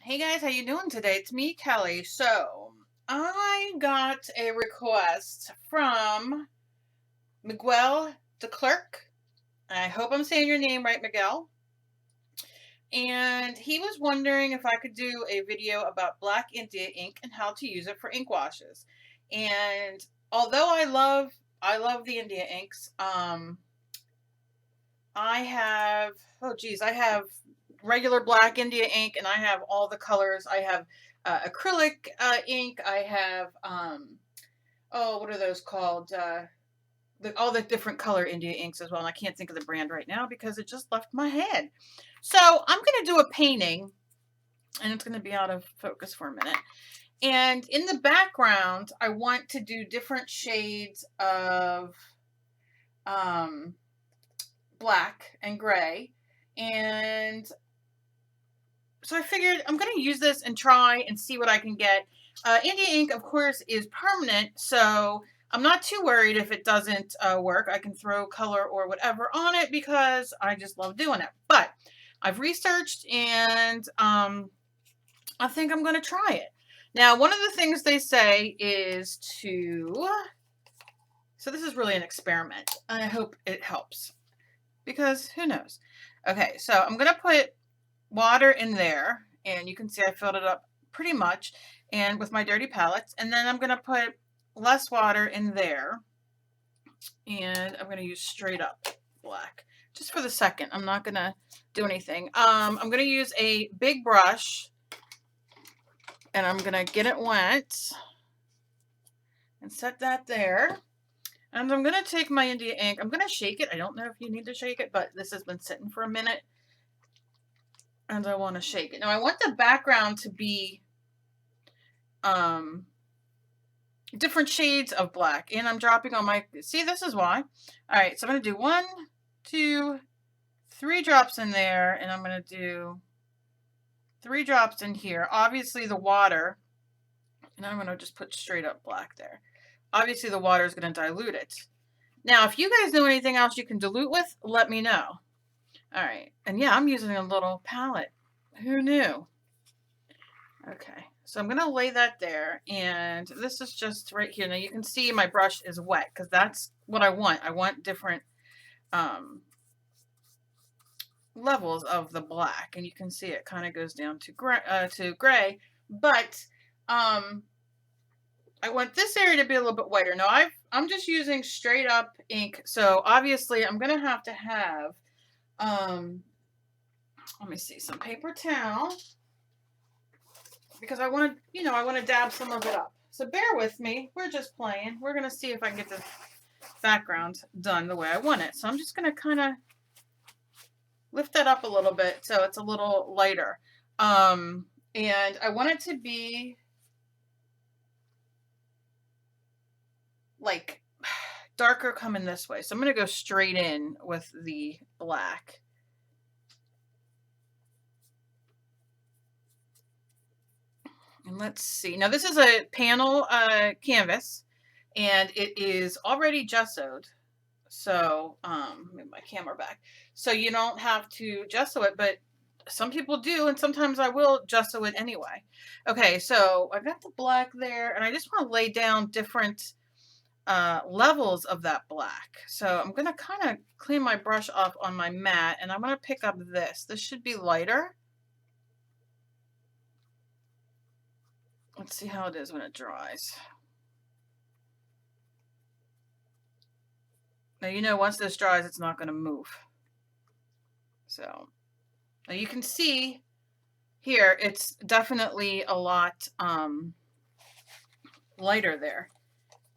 Hey guys, how you doing today? It's me, Kelly. So, I got a request from Miguel the clerk. I hope I'm saying your name right, Miguel. And he was wondering if I could do a video about Black India ink and how to use it for ink washes. And although I love the India inks, I have, I have regular black India ink and I have all the colors. I have acrylic ink. I have, what are those called? All the different color India inks as well. And I can't think of the brand right now because it just left my head. So I'm going to do a painting and it's going to be out of focus for a minute. And in the background, I want to do different shades of black and gray. And so I figured I'm going to use this and try and see what I can get. India ink, of course, is permanent, so I'm not too worried if it doesn't work. I can throw color or whatever on it because I just love doing it. But I've researched and I think I'm going to try it. Now, one of the things they say is so this is really an experiment. I hope it helps because who knows? Okay, so I'm going to put water in there, and you can see I filled it up pretty much, and with my dirty palettes, and then I'm going to put less water in there, and I'm going to use straight up black just for the second. I'm not going to do anything. I'm going to use a big brush, and I'm going to get it wet and set that there. And I'm going to take my India ink. I'm going to shake it. I don't know if you need to shake it, but this has been sitting for a minute. And I want to shake it. Now I want the background to be different shades of black. And I'm dropping on my, see, this is why. All right, so I'm going to do 1, 2, 3 drops in there. And I'm going to do 3 drops in here. Obviously the water, and I'm going to just put straight up black there. Obviously the water is going to dilute it. Now, if you guys know anything else you can dilute with, let me know. All right, and yeah, I'm using a little palette. Who knew? Okay, so I'm going to lay that there, and this is just right here. Now you can see my brush is wet because that's what I want. I want different levels of the black, and you can see it kind of goes down to gray, but I want this area to be a little bit whiter. Now I'm just using straight up ink, so obviously I'm going to have let me see, some paper towel because I want to, I want to dab some of it up. So bear with me. We're just playing. We're going to see if I can get the background done the way I want it. So I'm just going to kind of lift that up a little bit so it's a little lighter. And I want it to be like darker coming this way. So I'm going to go straight in with the black. And let's see. Now this is a panel canvas, and it is already gessoed. So move my camera back. So you don't have to gesso it, but some people do, and sometimes I will gesso it anyway. Okay, so I got the black there, and I just want to lay down different levels of that black. So I'm going to kind of clean my brush off on my mat, and I'm going to pick up this. This should be lighter. Let's see how it is when it dries. Now, once this dries, it's not going to move. So now you can see here, it's definitely a lot lighter there.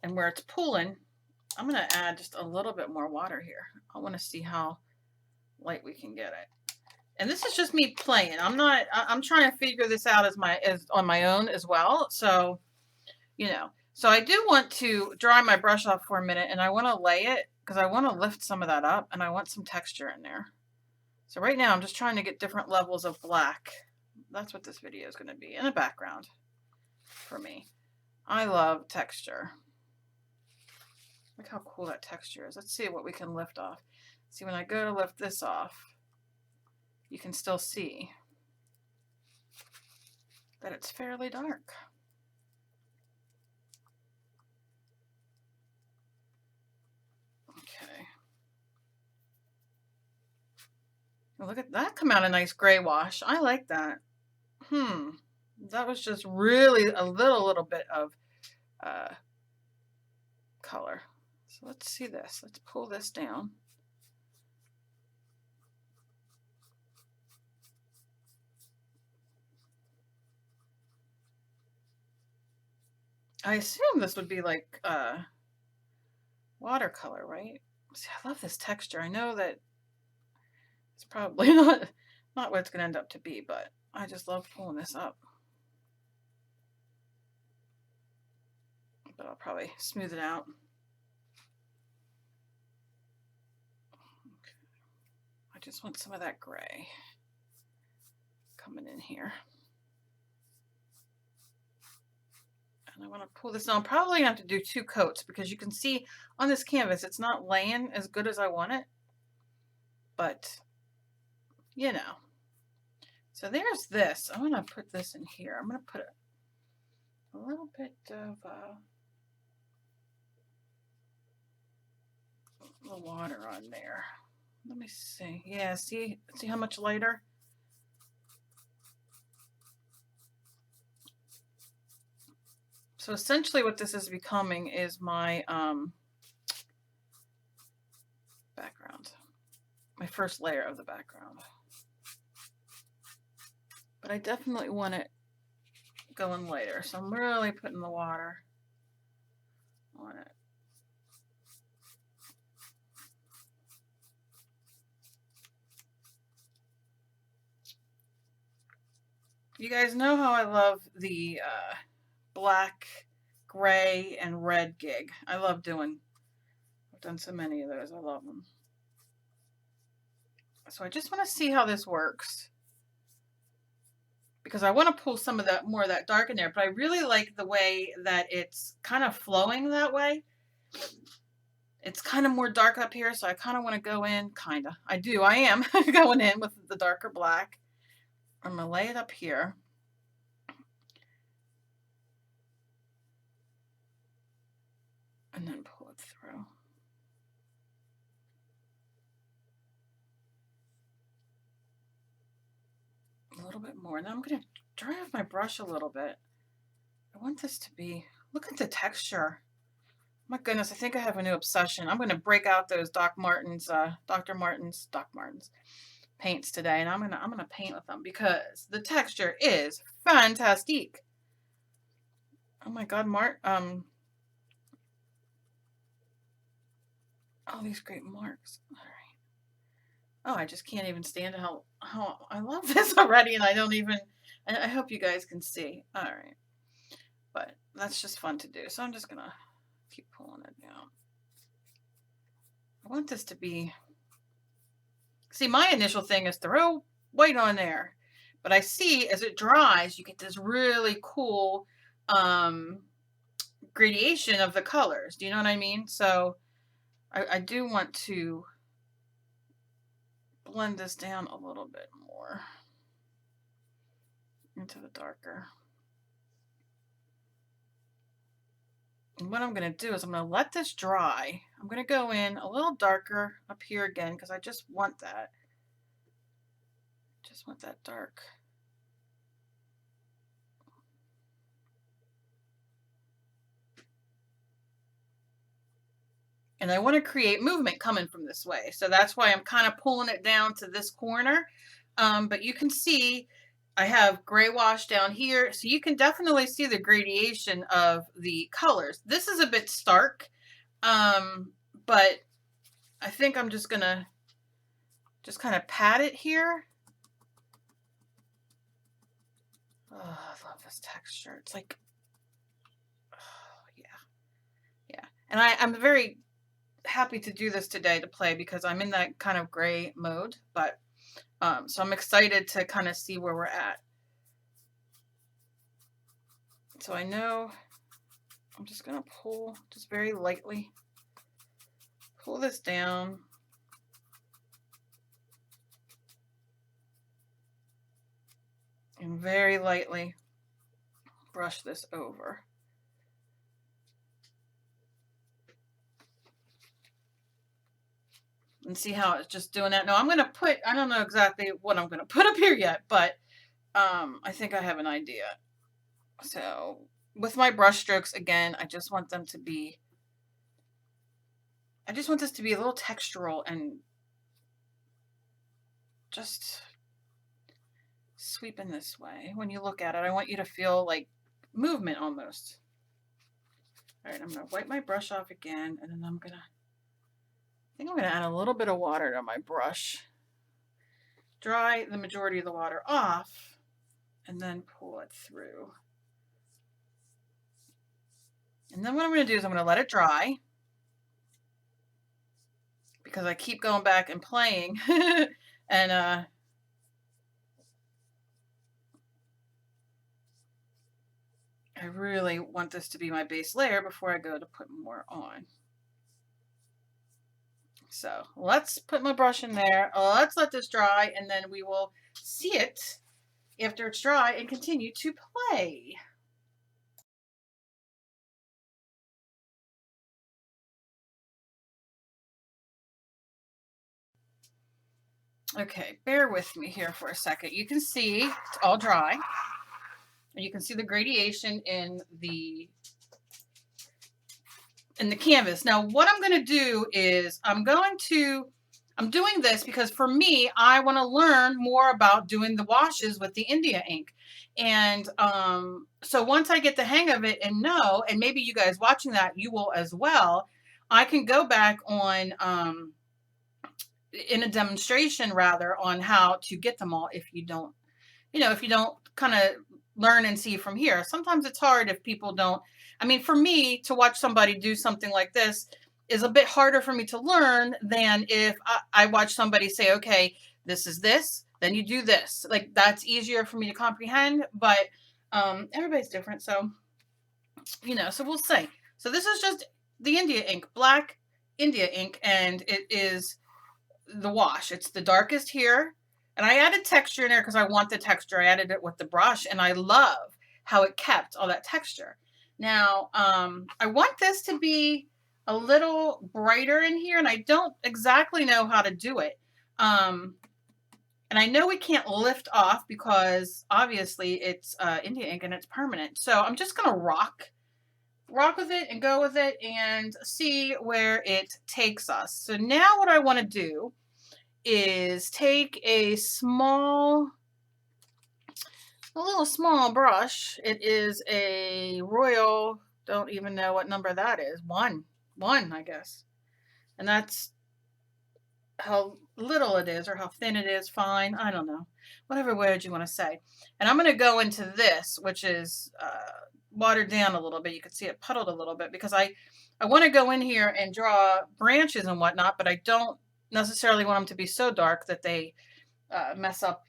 And where it's pooling, I'm going to add just a little bit more water here. I want to see how light we can get it. And this is just me playing. I'm trying to figure this out as on my own as well. So, so I do want to dry my brush off for a minute, and I want to lay it because I want to lift some of that up and I want some texture in there. So right now I'm just trying to get different levels of black. That's what this video is going to be in the background for me. I love texture. Look how cool that texture is. Let's see what we can lift off. See, when I go to lift this off, you can still see. that it's fairly dark. Okay. Well, look at that, come out a nice gray wash. I like that. That was just really a little bit of color. So let's see this. Let's pull this down. I assume this would be like watercolor, right? See, I love this texture. I know that it's probably not what it's gonna end up to be, but I just love pulling this up. But I'll probably smooth it out. Okay. I just want some of that gray coming in here. And I want to pull this down. Probably have to do 2 coats because you can see on this canvas it's not laying as good as I want it. But, you know. So there's this. I want to put this in here. I'm going to put a little bit of the water on there. Let me see. Yeah, see how much lighter? So essentially what this is becoming is my background. My first layer of the background. But I definitely want it going lighter. So I'm really putting the water on it. You guys know how I love the black, gray, and red gig. I love doing, I've done so many of those. I love them. So I just want to see how this works. Because I want to pull some of that, more of that dark in there, but I really like the way that it's kind of flowing that way. It's kind of more dark up here, so I kind of want to go in, I am going in with the darker black. I'm going to lay it up here. And then pull it through. A little bit more. Now I'm going to dry off my brush a little bit. I want this to be, look at the texture. My goodness, I think I have a new obsession. I'm going to break out those Dr. Martens paints today, and I'm gonna paint with them because the texture is fantastic. Oh my God, all these great marks. All right. Oh, I just can't even stand how I love this already, and I don't even. And I hope you guys can see. All right, but that's just fun to do. So I'm just gonna keep pulling it down. I want this to be. See, my initial thing is throw white on there, but I see as it dries, you get this really cool gradation of the colors. Do you know what I mean? So I do want to blend this down a little bit more into the darker. And what I'm going to do is I'm going to let this dry. I'm going to go in a little darker up here again because I just want that. Just want that dark. And I want to create movement coming from this way. So that's why I'm kind of pulling it down to this corner. But you can see I have gray wash down here. So you can definitely see the gradation of the colors. This is a bit stark, but I think I'm just going to just kind of pat it here. Oh, I love this texture. It's like, oh, yeah. Yeah. And I'm very happy to do this today to play because I'm in that kind of gray mode, but so I'm excited to kind of see where we're at. So I know I'm just going to pull, just very lightly, pull this down. And very lightly brush this over. And see how it's just doing that. Now I'm going to put, I don't know exactly what I'm going to put up here yet, but I think I have an idea. So with my brush strokes, again, I just want them to be, I just want this to be a little textural and just sweeping this way. When you look at it, I want you to feel like movement almost. All right, I'm going to wipe my brush off again, and then I'm going to, I think I'm going to add a little bit of water to my brush. Dry the majority of the water off, and then pull it through. And then what I'm going to do is I'm going to let it dry, because I keep going back and playing. And I really want this to be my base layer before I go to put more on. So let's put my brush in there. Let's let this dry, and then we will see it after it's dry and continue to play. Okay, bear with me here for a second. You can see it's all dry. You can see the gradation in the canvas. Now what I'm going to do is I'm doing this because for me, I want to learn more about doing the washes with the India ink. And so once I get the hang of it and know, and maybe you guys watching that, you will as well, I can go back on in a demonstration rather on how to get them all if you don't, if you don't kind of learn and see from here. Sometimes it's hard if people don't. I mean, for me to watch somebody do something like this is a bit harder for me to learn than if I watch somebody say, okay, this is this, then you do this. Like, that's easier for me to comprehend, but everybody's different. So, so we'll see. So this is just the India ink, black India ink, and it is the wash. It's the darkest here. And I added texture in there because I want the texture. I added it with the brush, and I love how it kept all that texture. Now, I want this to be a little brighter in here, and I don't exactly know how to do it. And I know we can't lift off because obviously it's India ink and it's permanent. So I'm just going to rock with it and go with it and see where it takes us. So now what I want to do is take a little small brush. It is a Royal, don't even know what number that is. One, I guess. And that's how little it is or how thin it is. Fine. I don't know. Whatever word you want to say. And I'm going to go into this, which is watered down a little bit. You can see it puddled a little bit because I want to go in here and draw branches and whatnot, but I don't necessarily want them to be so dark that they mess up,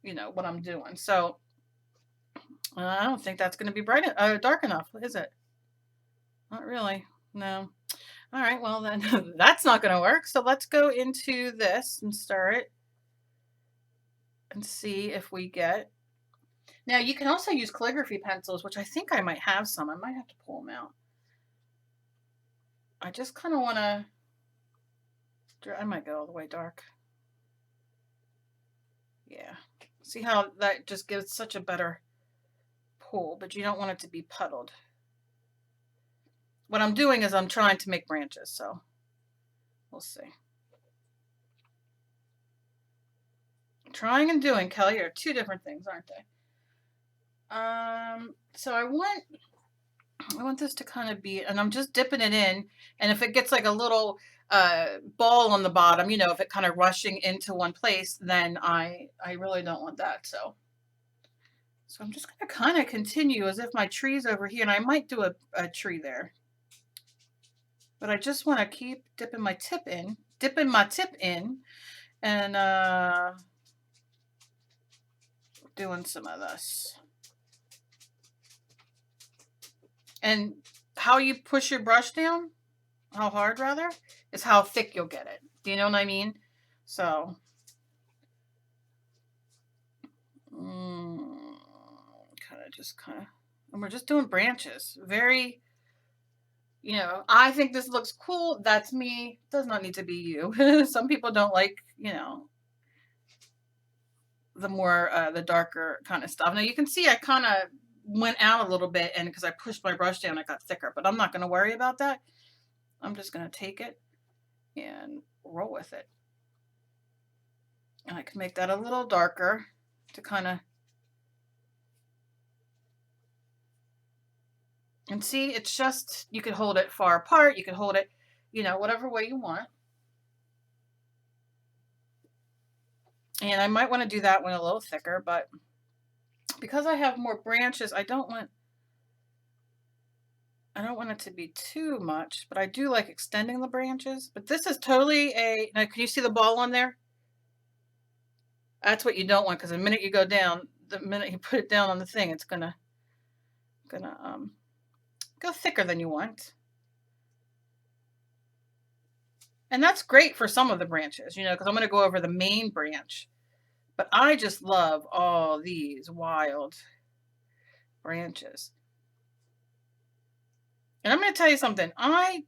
what I'm doing. So I don't think that's going to be dark enough, is it? Not really. No. All right. Well, then that's not going to work. So let's go into this and stir it and see if we get. Now you can also use calligraphy pencils, which I think I might have some. I might have to pull them out. I just kind of want to. I might go all the way dark. Yeah. See how that just gives such a better pull, but you don't want it to be puddled. What I'm doing is I'm trying to make branches, so we'll see. Trying and doing, Kelly, are two different things, aren't they? So I want this to kind of be, and I'm just dipping it in, and if it gets like a little ball on the bottom, if it kind of rushing into one place, then I really don't want that. So I'm just going to kind of continue as if my tree's over here, and I might do a tree there. But I just want to keep dipping my tip in, and doing some of this. And how you push your brush down, how hard rather, is how thick you'll get it. Do you know what I mean? So, kind to just kind of, and we're just doing branches. Very, you know, I think this looks cool. That's me. Does not need to be you. Some people don't like, you know, the more, the darker kind of stuff. Now you can see I kind of went out a little bit, and because I pushed my brush down, it got thicker, but I'm not going to worry about that. I'm just going to take it and roll with it. And I can make that a little darker to kind of, and see, it's just, you could hold it far apart. You could hold it, you know, whatever way you want. And I might want to do that one a little thicker, but because I have more branches, I don't want it to be too much, but I do like extending the branches. But this is totally a, now can you see the ball on there? That's what you don't want, because the minute you go down, the minute you put it down on the thing, it's gonna go thicker than you want. And that's great for some of the branches, you know, because I'm going to go over the main branch. But I just love all these wild branches. And I'm going to tell you something. I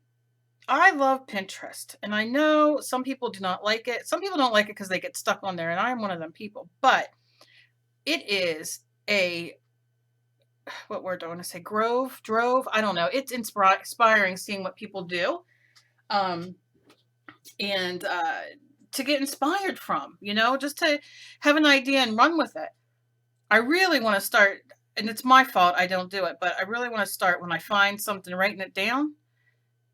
love Pinterest. And I know some people do not like it. Some people don't like it because they get stuck on there. And I am one of them people. But it is a, what word do I want to say? Drove? I don't know. It's inspiring seeing what people do. And to get inspired from, you know, just to have an idea and run with it. I really want to start, and it's my fault I don't do it, but I really want to start when I find something, writing it down.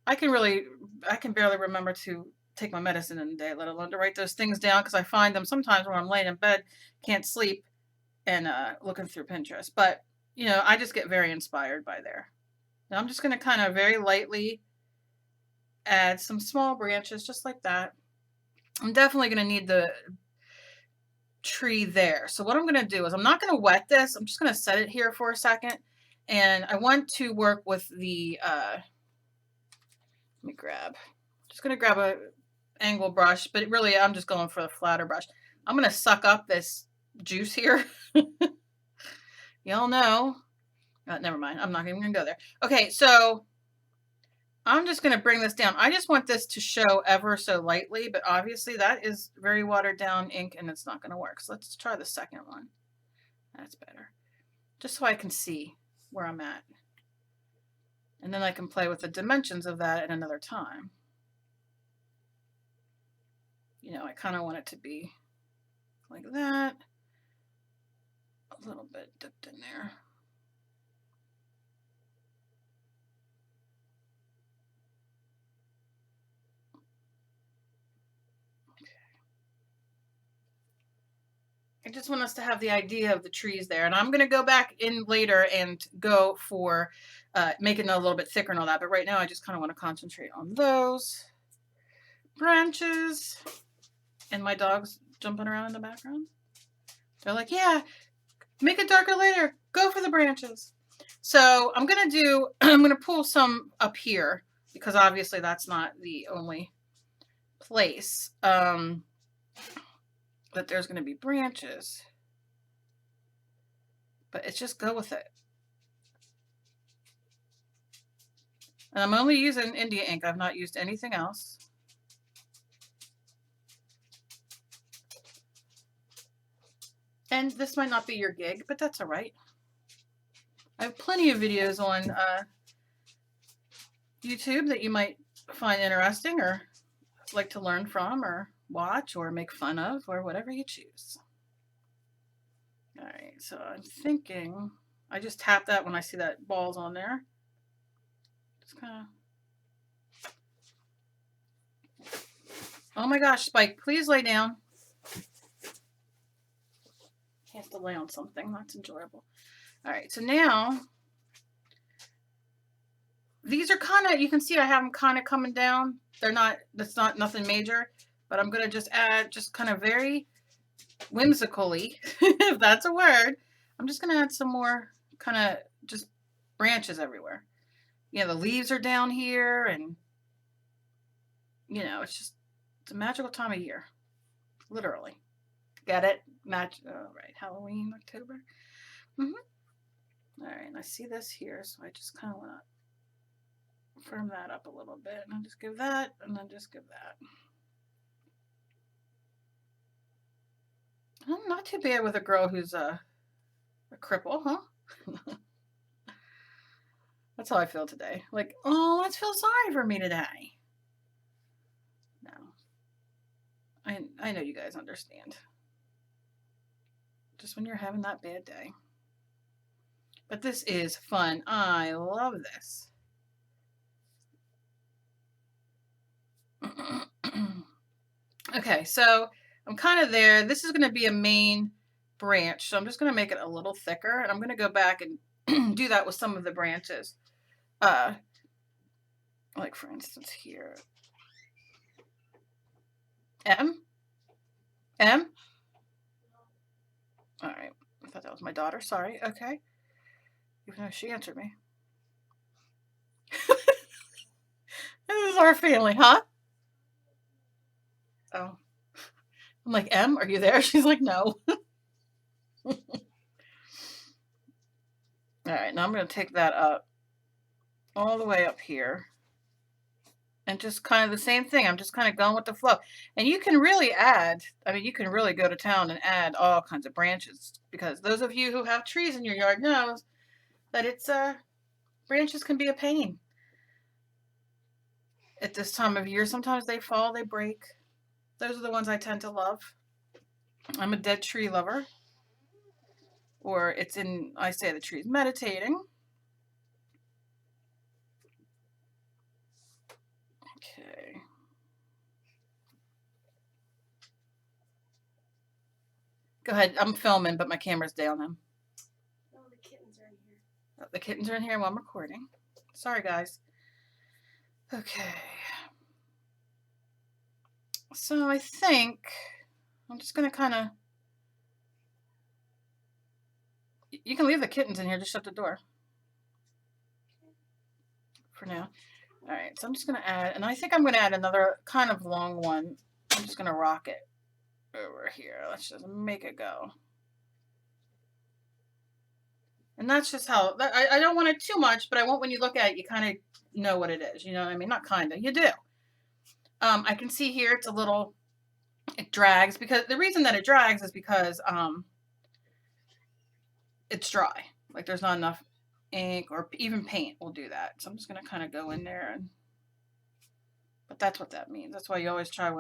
I can barely remember to take my medicine in a day, let alone to write those things down, because I find them sometimes when I'm laying in bed, can't sleep, and looking through Pinterest. But, you know, I just get very inspired by there. Now I'm just going to kind of very lightly add some small branches just like that. I'm definitely going to need the tree there. So what I'm going to do is I'm not going to wet this. I'm just going to set it here for a second. And I want to work with the, just going to grab a angle brush, but really I'm just going for the flatter brush. I'm going to suck up this juice here. Y'all know. Never mind. I'm not even going to go there. Okay, so I'm just going to bring this down. I just want this to show ever so lightly, but obviously that is very watered down ink and it's not going to work. So let's try the second one. That's better. Just so I can see where I'm at. And then I can play with the dimensions of that at another time. You know, I kind of want it to be like that. A little bit dipped in there. I just want us to have the idea of the trees there. And I'm going to go back in later and go for making it a little bit thicker and all that. But right now I just kind of want to concentrate on those branches. And my dog's jumping around in the background. They're like, yeah, make it darker later. Go for the branches. So I'm going to pull some up here because obviously that's not the only place. That there's going to be branches, but it's just go with it. And I'm only using India ink. I've not used anything else. And this might not be your gig, but that's all right. I have plenty of videos on YouTube that you might find interesting or like to learn from or watch or make fun of or whatever you choose. All right, so I'm thinking, I just tap that when I see that ball's on there. Just kind of, oh my gosh, Spike, please lay down. He has to lay on something, that's enjoyable. All right, so now, these are kind of, you can see I have them kind of coming down. They're not, that's not nothing major, but I'm going to just add, just kind of very whimsically, if that's a word, I'm just going to add some more kind of just branches everywhere. You know, the leaves are down here and, you know, it's a magical time of year. Literally. Get it? All right. Halloween, October. All right, and I see this here, so I just kind of want to firm that up a little bit. And I'll just give that, and then just give that. Oh, not too bad with a girl who's a cripple, huh? That's how I feel today. Like, oh, let's feel sorry for me today. No. I know you guys understand. Just when you're having that bad day. But this is fun. I love this. Okay, so I'm kind of there. This is going to be a main branch, so I'm just going to make it a little thicker, and I'm going to go back and do that with some of the branches. Like for instance here. M? M? All right. I thought that was my daughter. Sorry. Okay. Even though she answered me. This is our family, huh? Oh. I'm like, M, are you there? She's like, no. All right, now I'm going to take that up all the way up here. And just kind of the same thing. I'm just kind of going with the flow. And you can really add, I mean, you can really go to town and add all kinds of branches, because those of you who have trees in your yard knows that it's branches can be a pain at this time of year. Sometimes they fall, they break. Those are the ones I tend to love. I'm a dead tree lover. Or it's in, I say the tree's meditating. Okay. Go ahead. I'm filming, but my camera's down. Oh, the kittens are in here. Oh, the kittens are in here while I'm recording. Sorry, guys. Okay. So I think I'm just going to kind of... You can leave the kittens in here. Just shut the door. For now. All right. So I'm just going to add... And I think I'm going to add another kind of long one. I'm just going to rock it over here. Let's just make it go. And that's just how... I don't want it too much, but I want when you look at it, you kind of know what it is. You know what I mean? Not kind of. You do. I can see here it's a little... It drags, because the reason that it drags is because it's dry. Like there's not enough ink, or even paint will do that. So I'm just going to kind of go in there, and but that's what that means. That's why you always try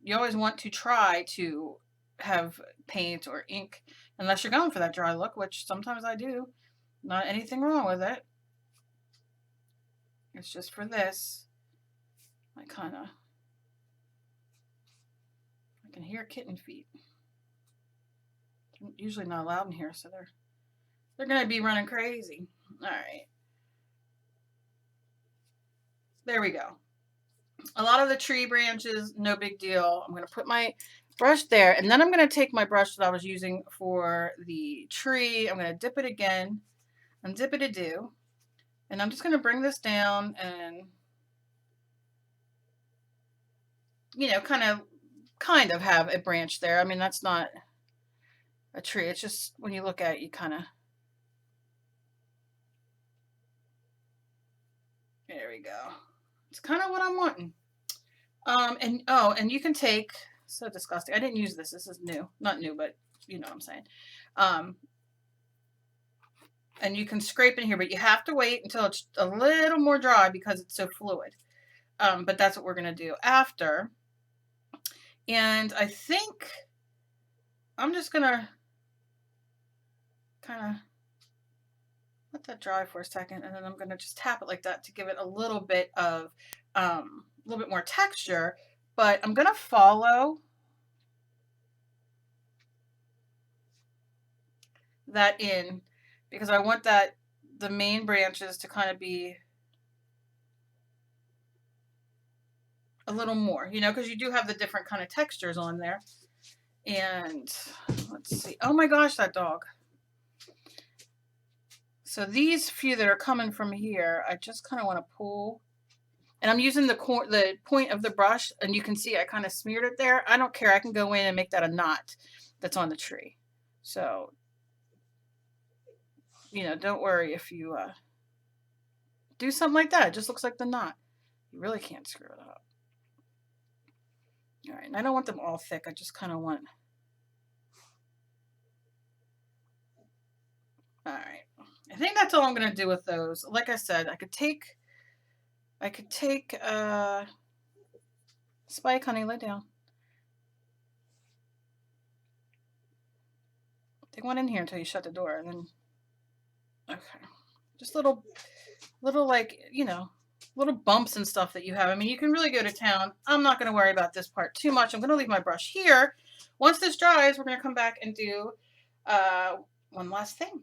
you always want to try to have paint or ink, unless you're going for that dry look, which sometimes I do. Not anything wrong with it. It's just for this. I can hear kitten feet. They're usually not allowed in here, so they're going to be running crazy. All right. There we go. A lot of the tree branches, no big deal. I'm going to put my brush there, and then I'm going to take my brush that I was using for the tree. I'm going to dip it again, and dip it a-do. And I'm just going to bring this down and, you know, kind of have a branch there. I mean, that's not a tree. It's just when you look at it, you kind of... There we go. It's kind of what I'm wanting. And you can take... So disgusting. I didn't use this. This is new. Not new, but you know what I'm saying. And you can scrape in here, but you have to wait until it's a little more dry because it's so fluid. But that's what we're going to do after. And I think I'm just going to kind of let that dry for a second, and then I'm going to just tap it like that to give it a little bit of a little bit more texture. But I'm going to follow that in, because I want the main branches to kind of be a little more, you know, because you do have the different kind of textures on there. And let's see. Oh my gosh, that dog. So these few that are coming from here, I just kind of want to pull. And I'm using the point of the brush, and you can see I kind of smeared it there. I don't care. I can go in and make that a knot that's on the tree. So you know, don't worry if you do something like that. It just looks like the knot. You really can't screw it up. All right, and I don't want them all thick. I just kind of want. All right, I think that's all I'm gonna do with those. Like I said, I could take Spike, honey, lay down. Take one in here until you shut the door, and then okay, just little like, you know, little bumps and stuff that you have. I mean, you can really go to town. I'm not going to worry about this part too much. I'm going to leave my brush here. Once this dries, we're going to come back and do one last thing.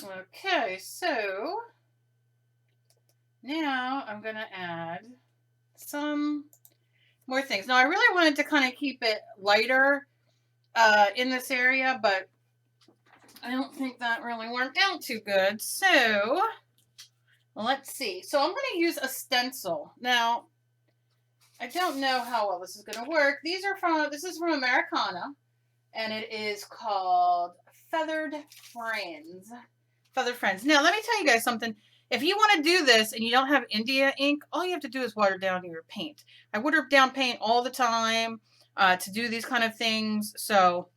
Okay, so now I'm going to add some more things. Now, I really wanted to kind of keep it lighter in this area, but I don't think that really worked out too good. So let's see. So I'm going to use a stencil. Now, I don't know how well this is going to work. This is from Americana, and it is called Feathered Friends. Feathered Friends. Now, let me tell you guys something. If you want to do this and you don't have India ink, all you have to do is water down your paint. I water down paint all the time to do these kind of things. So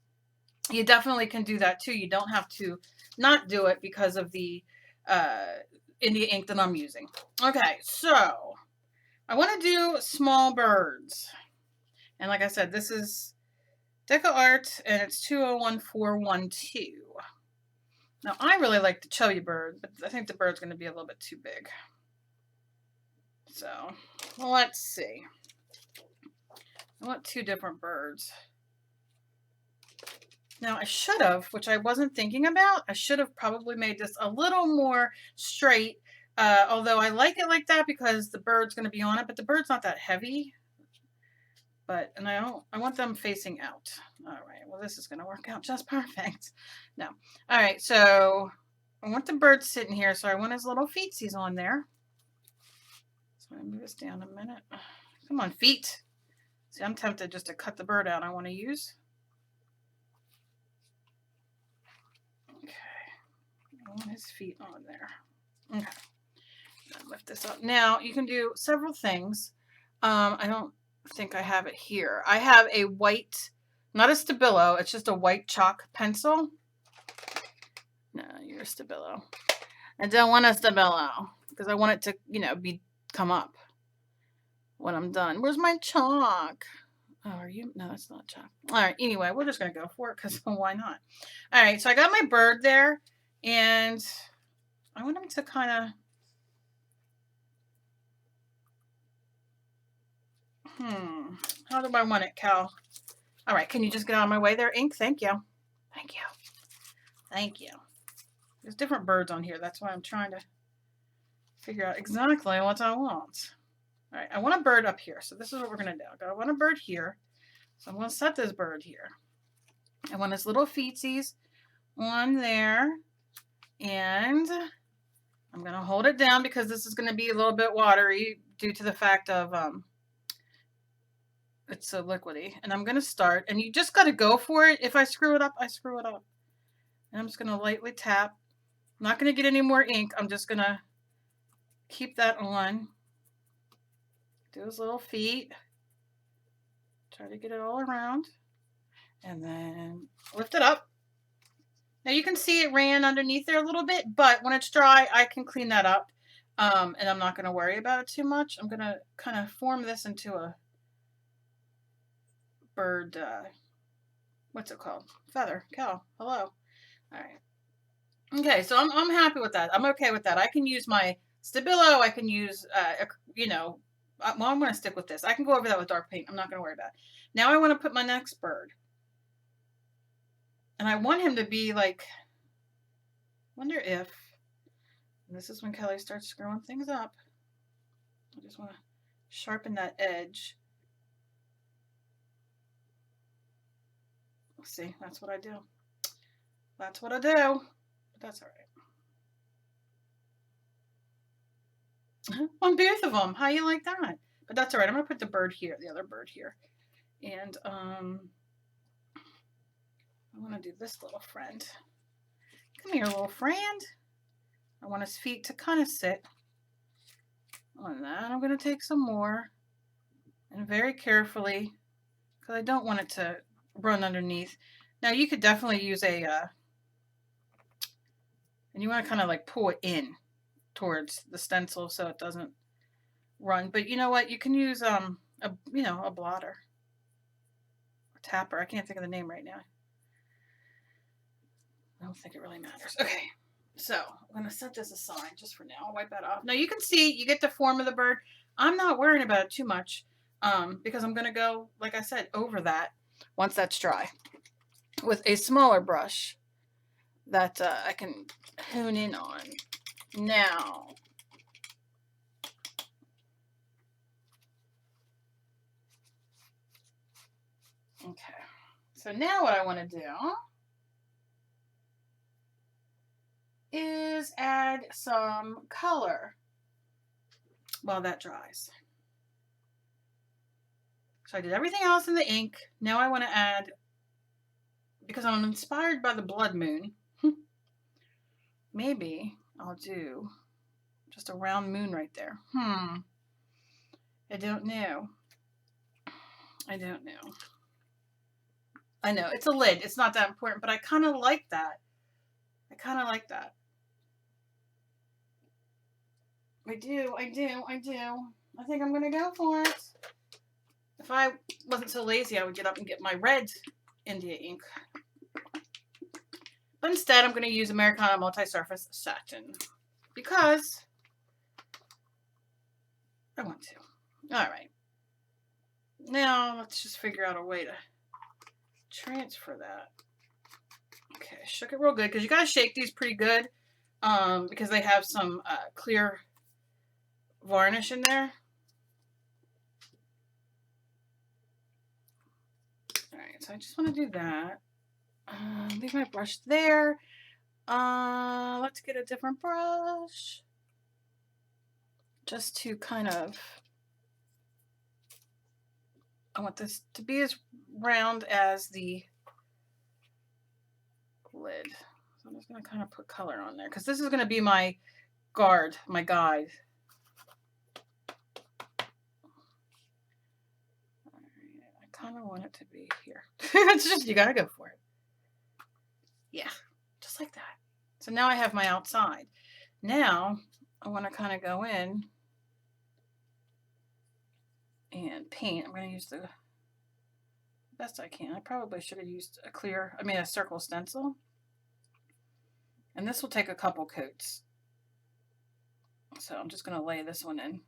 you definitely can do that too. You don't have to not do it because of the India ink that I'm using. Okay, so I want to do small birds. And like I said, this is Deca Art, and it's 201412. Now, I really like the chubby bird, but I think the bird's going to be a little bit too big. So, let's see. I want two different birds. Now, I should have, which I wasn't thinking about, I should have probably made this a little more straight, although I like it like that because the bird's going to be on it, but the bird's not that heavy. And I want them facing out. All right, well, this is going to work out just perfect. No. All right, so I want the bird sitting here, so I want his little feetsies on there. So I'm going to move this down a minute. Come on, feet. See, I'm tempted just to cut the bird out I want to use. Okay, I want his feet on there. Okay, lift this up. Now, you can do several things. I don't think I have it here. I have a white, not a Stabilo, it's just a white chalk pencil. No, you're a Stabilo. I don't want a Stabilo because I want it to, you know, come up when I'm done. Where's my chalk? Oh, are you? No, that's not chalk. All right, anyway, we're just going to go for it because why not? All right, so I got my bird there, and I want him to kind of how do I want it, Cal? All right, can you just get out of my way there, ink? Thank you. Thank you. Thank you. There's different birds on here. That's why I'm trying to figure out exactly what I want. All right, I want a bird up here. So this is what we're going to do. I want a bird here. So I'm going to set this bird here. I want his little feetsies on there. And I'm going to hold it down because this is going to be a little bit watery due to the fact of it's so liquidy. And I'm going to start, and you just got to go for it. If I screw it up, I screw it up. And I'm just going to lightly tap. I'm not going to get any more ink. I'm just going to keep that on. Do his little feet. Try to get it all around. And then lift it up. Now you can see it ran underneath there a little bit, but when it's dry, I can clean that up. And I'm not going to worry about it too much. I'm going to kind of form this into a bird, what's it called? Feather. Cow. Hello. All right. Okay, so I'm happy with that. I'm okay with that. I can use my Stabilo. I can use, you know, well, I'm going to stick with this. I can go over that with dark paint. I'm not going to worry about it. Now I want to put my next bird. And I want him to be like, wonder if, and this is when Kelly starts screwing things up. I just want to sharpen that edge. See, that's what I do. That's what I do. But that's all right. On both of them. How you like that? But that's all right. I'm going to put the bird here, the other bird here. And I want to do this little friend. Come Come here, little friend. I want his feet to kind of sit on that. I'm going to take some more and very carefully, because I don't want it to run underneath. Now you could definitely use a, and you want to kind of like pull it in towards the stencil so it doesn't run. But you know what? You can use a blotter, or tapper. I can't think of the name right now. I don't think it really matters. Okay, so I'm going to set this aside just for now. I'll wipe that off. Now you can see, you get the form of the bird. I'm not worrying about it too much because I'm going to go, like I said, over that once that's dry with a smaller brush that I can hone in on. Now, okay, so now what I want to do is add some color while that dries. So I did everything else in the ink. Now I want to add, because I'm inspired by the blood moon, maybe I'll do just a round moon right there. I don't know. I don't know. I know, it's a lid. It's not that important, but I kind of like that. I kind of like that. I do. I think I'm going to go for it. If I wasn't so lazy, I would get up and get my red India ink. But instead, I'm going to use Americana Multi-Surface Satin because I want to. All right. Now, let's just figure out a way to transfer that. Okay, shook it real good because you got to shake these pretty good because they have some clear varnish in there. All right, so I just want to do that. Leave my brush there. Let's get a different brush just to kind of, I want this to be as round as the lid. So I'm just going to kind of put color on there because this is going to be my guide. I kind of want it to be here. It's just, you got to go for it. Yeah, just like that. So now I have my outside. Now I want to kind of go in and paint. I'm going to use the best I can. I probably should have used a circle stencil. And this will take a couple coats. So I'm just going to lay this one in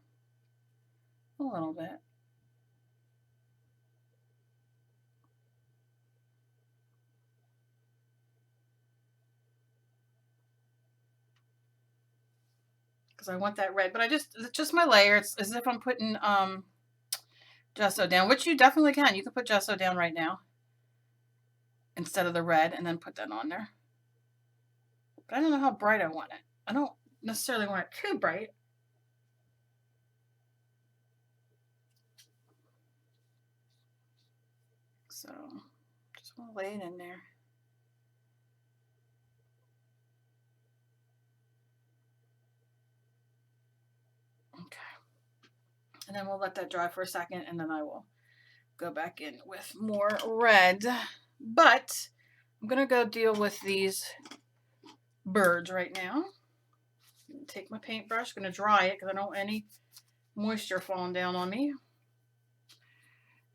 a little bit. Because I want that red, but it's just my layer. It's as if I'm putting gesso down, which you definitely can. You can put gesso down right now instead of the red and then put that on there. But I don't know how bright I want it. I don't necessarily want it too bright. So just want to lay it in there. Okay. And then we'll let that dry for a second and then I will go back in with more red. But I'm going to go deal with these birds right now. Take my paintbrush, going to dry it because I don't want any moisture falling down on me.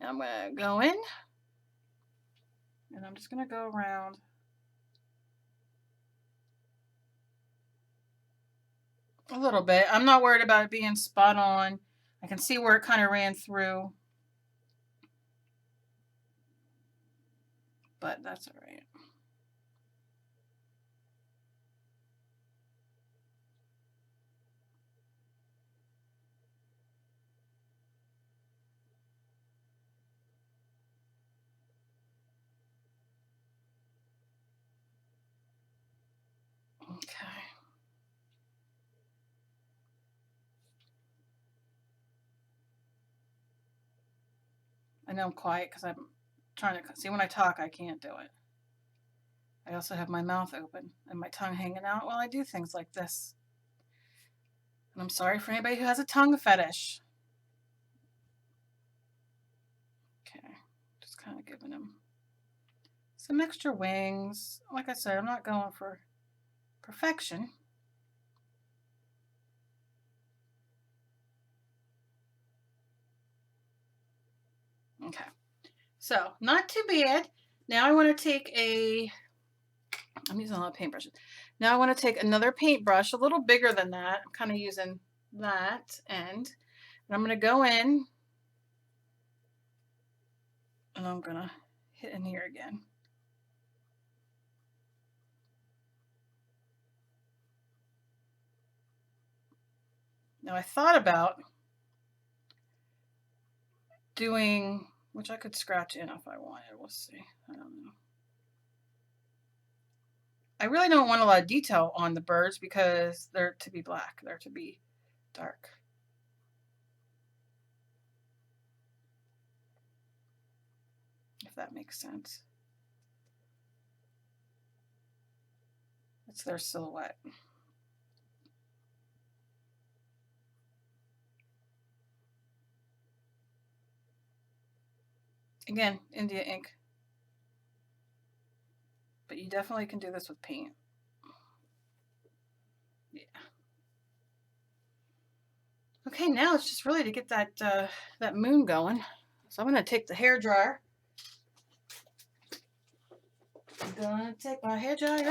And I'm going to go in and I'm just going to go around a little bit. I'm not worried about it being spot on. I can see where it kind of ran through, but that's all right. Okay. I know I'm quiet because I'm trying to see when I talk, I can't do it. I also have my mouth open and my tongue hanging out while I do things like this. And I'm sorry for anybody who has a tongue fetish. Okay, just kind of giving him some extra wings. Like I said, I'm not going for perfection. Okay, so not too bad. Now I want to take I'm using a lot of paintbrushes. Now I want to take another paintbrush, a little bigger than that. I'm kind of using that end. And I'm going to go in and I'm going to hit in here again. Now I thought about doing, which I could scratch in if I wanted. We'll see. I don't know. I really don't want a lot of detail on the birds because they're to be black. They're to be dark. If that makes sense. It's their silhouette. Again, India ink. But you definitely can do this with paint. Yeah. Okay, now it's just really to get that that moon going. So I'm going to take the hair dryer. I'm going to take my hair dryer and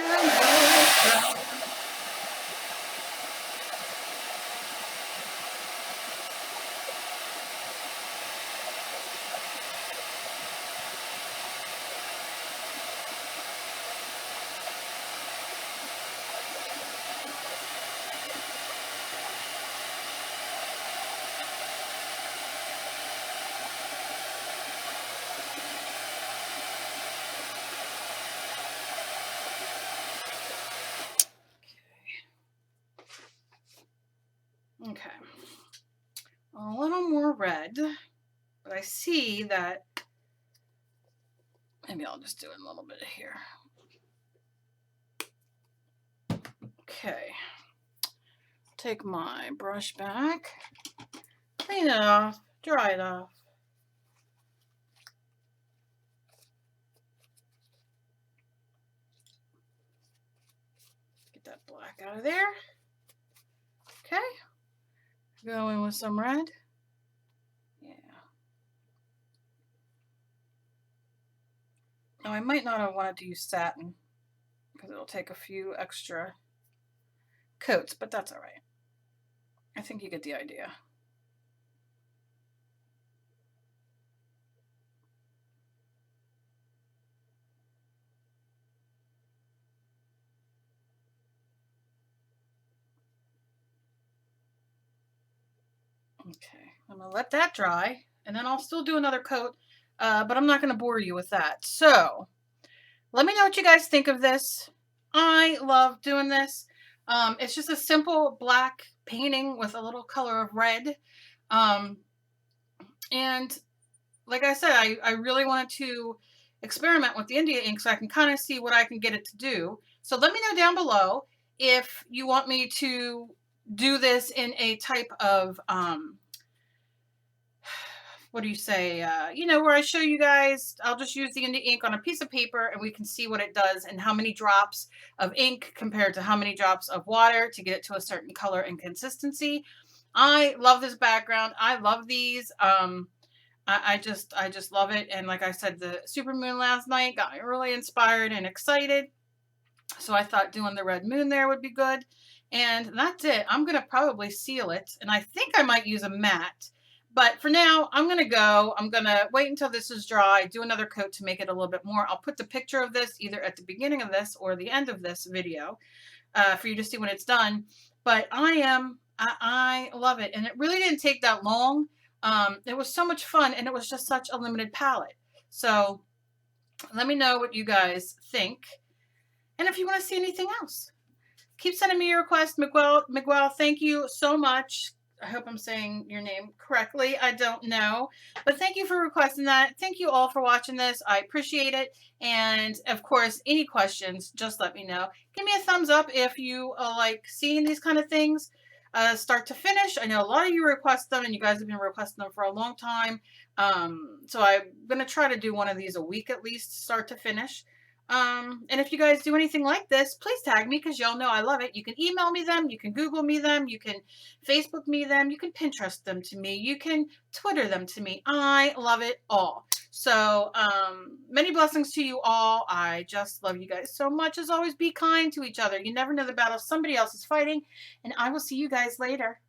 okay, a little more red, but I see that, maybe I'll just do a little bit here. Okay, take my brush back, clean it off, dry it off. Get that black out of there. Okay, go in with some red. Yeah. Now I might not have wanted to use satin because it'll take a few extra coats, but that's all right. I think you get the idea. Okay, I'm gonna let that dry and then I'll still do another coat, but I'm not gonna bore you with that. So let me know what you guys think of this. I love doing this. It's just a simple black painting with a little color of red. And like I said, I really wanted to experiment with the India ink so I can kind of see what I can get it to do. So let me know down below if you want me to do this in a type of, what do you say, you know, where I show you guys, I'll just use the India ink on a piece of paper and we can see what it does and how many drops of ink compared to how many drops of water to get it to a certain color and consistency. I love this background. I love these. I just love it. And like I said, the supermoon last night got me really inspired and excited. So I thought doing the red moon there would be good. And that's it. I'm going to probably seal it. And I think I might use a matte. But for now, I'm going to go. I'm going to wait until this is dry, do another coat to make it a little bit more. I'll put the picture of this either at the beginning of this or the end of this video for you to see when it's done. But I love it. And it really didn't take that long. It was so much fun and it was just such a limited palette. So let me know what you guys think. And if you want to see anything else, keep sending me your requests. Miguel, thank you so much. I hope I'm saying your name correctly. I don't know. But thank you for requesting that. Thank you all for watching this. I appreciate it. And of course, any questions, just let me know. Give me a thumbs up if you like seeing these kind of things start to finish. I know a lot of you request them and you guys have been requesting them for a long time. So I'm going to try to do one of these a week at least, start to finish. And if you guys do anything like this, please tag me because y'all know I love it. You can email me them, you can Google me them, you can Facebook me them, you can Pinterest them to me, you can Twitter them to me. I love it all. So many blessings to you all. I just love you guys so much. As always, be kind to each other. You never know the battle somebody else is fighting. And I will see you guys later.